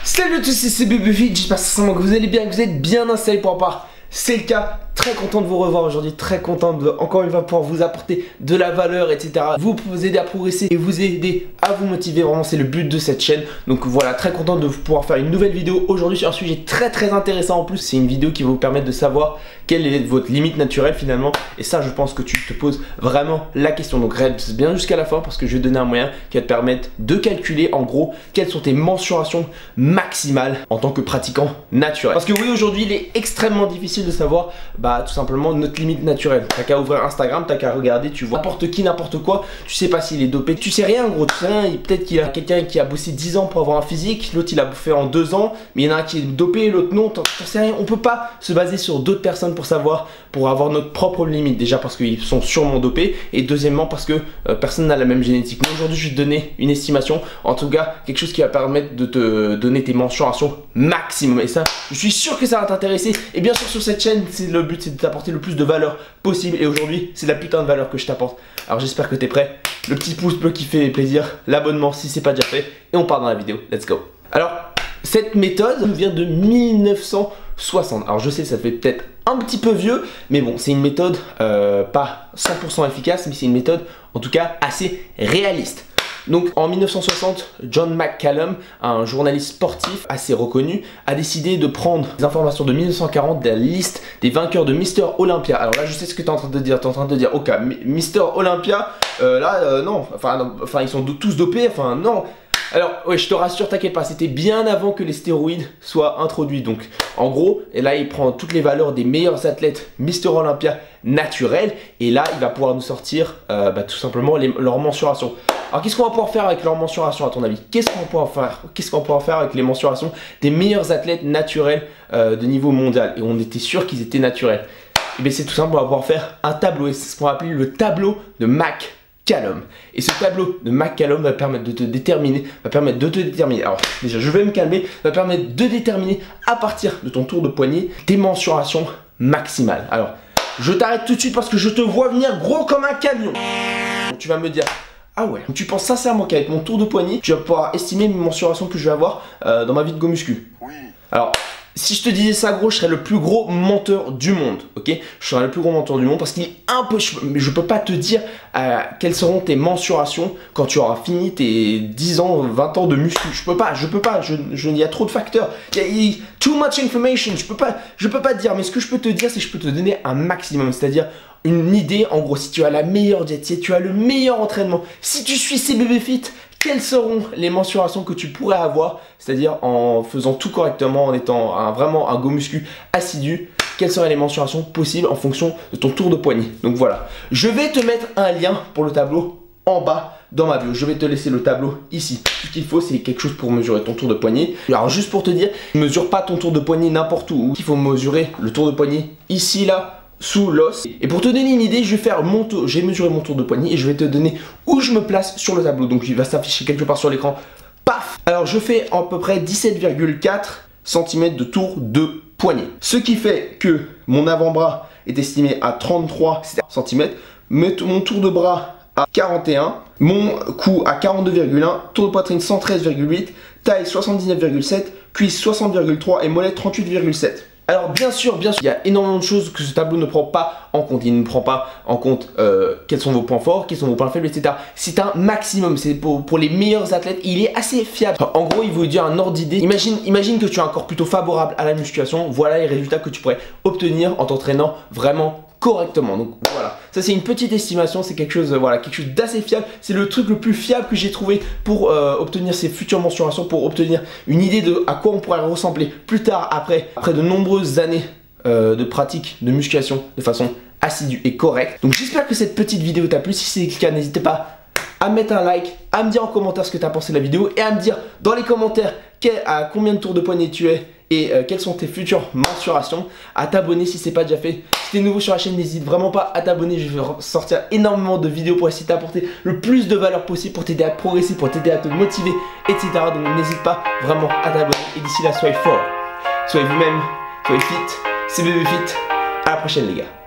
Salut à tous, c'est BBFit, j'espère sincèrement que vous allez bien, que vous êtes bien installés pour en part. C'est le cas, très content de vous revoir aujourd'hui, très content de encore une fois pouvoir vous apporter de la valeur, etc. Vous aider à progresser et vous aider à vous motiver, vraiment c'est le but de cette chaîne. Donc voilà, très content de pouvoir faire une nouvelle vidéo aujourd'hui sur un sujet très intéressant en plus. C'est une vidéo qui va vous permettre de savoir quelle est votre limite naturelle finalement. Et ça je pense que tu te poses vraiment la question. Donc reste bien jusqu'à la fin parce que je vais te donner un moyen qui va te permettre de calculer en gros quelles sont tes mensurations maximales en tant que pratiquant naturel. Parce que oui, aujourd'hui il est extrêmement difficile de savoir tout simplement notre limite naturelle. T'as qu'à ouvrir Instagram, t'as qu'à regarder, tu vois n'importe qui, n'importe quoi, tu sais pas s'il est dopé, tu sais rien gros, tu sais rien. Peut-être qu'il y a quelqu'un qui a bossé 10 ans pour avoir un physique, l'autre il a bouffé en 2 ans, mais il y en a un qui est dopé, l'autre non, t'en sais rien. On peut pas se baser sur d'autres personnes pour savoir, pour avoir notre propre limite, déjà parce qu'ils sont sûrement dopés, et deuxièmement parce que personne n'a la même génétique. Mais aujourd'hui je vais te donner une estimation, en tout cas quelque chose qui va permettre de te donner tes mensurations maximum, et ça je suis sûr que ça va t'intéresser. Et bien sûr sur cette chaîne le but c'est de t'apporter le plus de valeur possible, et aujourd'hui c'est la putain de valeur que je t'apporte. Alors j'espère que t'es prêt, le petit pouce bleu qui fait plaisir, l'abonnement si c'est pas déjà fait, et on part dans la vidéo, let's go. Alors cette méthode nous vient de 1960, alors je sais ça fait peut-être un petit peu vieux, mais bon c'est une méthode pas 100% efficace, mais c'est une méthode en tout cas assez réaliste. Donc en 1960, John McCallum, un journaliste sportif assez reconnu, a décidé de prendre des informations de 1940 de la liste des vainqueurs de Mister Olympia. Alors là je sais ce que tu es en train de dire, tu es en train de dire ok, Mister Olympia, non, enfin ils sont tous dopés, enfin non. Alors ouais, je te rassure, t'inquiète pas, c'était bien avant que les stéroïdes soient introduits. Donc en gros, et là il prend toutes les valeurs des meilleurs athlètes Mister Olympia naturels, et là il va pouvoir nous sortir tout simplement leurs mensurations. Alors qu'est-ce qu'on va pouvoir faire avec leurs mensurations à ton avis? Qu'est-ce qu'on va pouvoir faire? Qu'est-ce qu'on va pouvoir faire avec les mensurations des meilleurs athlètes naturels de niveau mondial? Et on était sûr qu'ils étaient naturels. Et bien c'est tout simple, on va pouvoir faire un tableau, et c'est ce qu'on va appeler le tableau de McCallum. Et ce tableau de McCallum va permettre de te déterminer, alors déjà je vais me calmer, va permettre de déterminer à partir de ton tour de poignet tes mensurations maximales. Alors je t'arrête tout de suite parce que je te vois venir gros comme un camion. Donc, tu vas me dire, ah ouais, tu penses sincèrement qu'avec mon tour de poignet, tu vas pouvoir estimer mes mensurations que je vais avoir dans ma vie de go muscu? Oui. Alors, si je te disais ça gros, je serais le plus gros menteur du monde, ok? Je serais le plus gros menteur du monde parce qu'il est impossible, mais je peux pas te dire quelles seront tes mensurations quand tu auras fini tes 10 ans, 20 ans de muscu. Je peux pas, il y a trop de facteurs. Il y a too much information, je peux pas te dire, mais ce que je peux te dire, c'est que je peux te donner un maximum, c'est-à-dire une idée, en gros, si tu as la meilleure diète, si tu as le meilleur entraînement, si tu suis CBBFit, quelles seront les mensurations que tu pourrais avoir, c'est-à-dire en faisant tout correctement, en étant vraiment un go muscu assidu, quelles seraient les mensurations possibles en fonction de ton tour de poignet. Donc voilà, je vais te mettre un lien pour le tableau en bas dans ma bio. Je vais te laisser le tableau ici. Tout ce qu'il faut, c'est quelque chose pour mesurer ton tour de poignet. Alors juste pour te dire, ne mesure pas ton tour de poignet n'importe où. Il faut mesurer le tour de poignet ici, là, sous l'os. Et pour te donner une idée, je vais faire mon tour, j'ai mesuré mon tour de poignet et je vais te donner où je me place sur le tableau. Donc il va s'afficher quelque part sur l'écran. Paf! Alors je fais à peu près 17,4 cm de tour de poignet. Ce qui fait que mon avant-bras est estimé à 33 cm, mon tour de bras à 41, mon cou à 42,1, tour de poitrine 113,8, taille 79,7, cuisse 60,3 et mollet 38,7. Alors bien sûr, il y a énormément de choses que ce tableau ne prend pas en compte. Il ne prend pas en compte quels sont vos points forts, quels sont vos points faibles, etc. C'est un maximum, c'est pour les meilleurs athlètes. Il est assez fiable. En gros, il vous dit un ordre d'idée. Imagine que tu as un corps plutôt favorable à la musculation. Voilà les résultats que tu pourrais obtenir en t'entraînant vraiment correctement. Donc voilà, ça c'est une petite estimation, c'est quelque chose d'assez fiable. C'est le truc le plus fiable que j'ai trouvé pour obtenir ces futures mensurations, pour obtenir une idée de à quoi on pourrait ressembler plus tard après de nombreuses années de pratique de musculation de façon assidue et correcte. Donc j'espère que cette petite vidéo t'a plu. Si c'est le cas, n'hésitez pas à mettre un like, à me dire en commentaire ce que tu as pensé de la vidéo, et à me dire dans les commentaires à combien de tours de poignet tu es et quelles sont tes futures mensurations, à t'abonner si c'est pas déjà fait. Si t'es nouveau sur la chaîne, n'hésite vraiment pas à t'abonner. Je vais sortir énormément de vidéos pour essayer de t'apporter le plus de valeur possible, pour t'aider à progresser, pour t'aider à te motiver, etc. Donc n'hésite pas vraiment à t'abonner, et d'ici là soyez fort, soyez vous-même, soyez fit, c'est BBFit. À la prochaine les gars.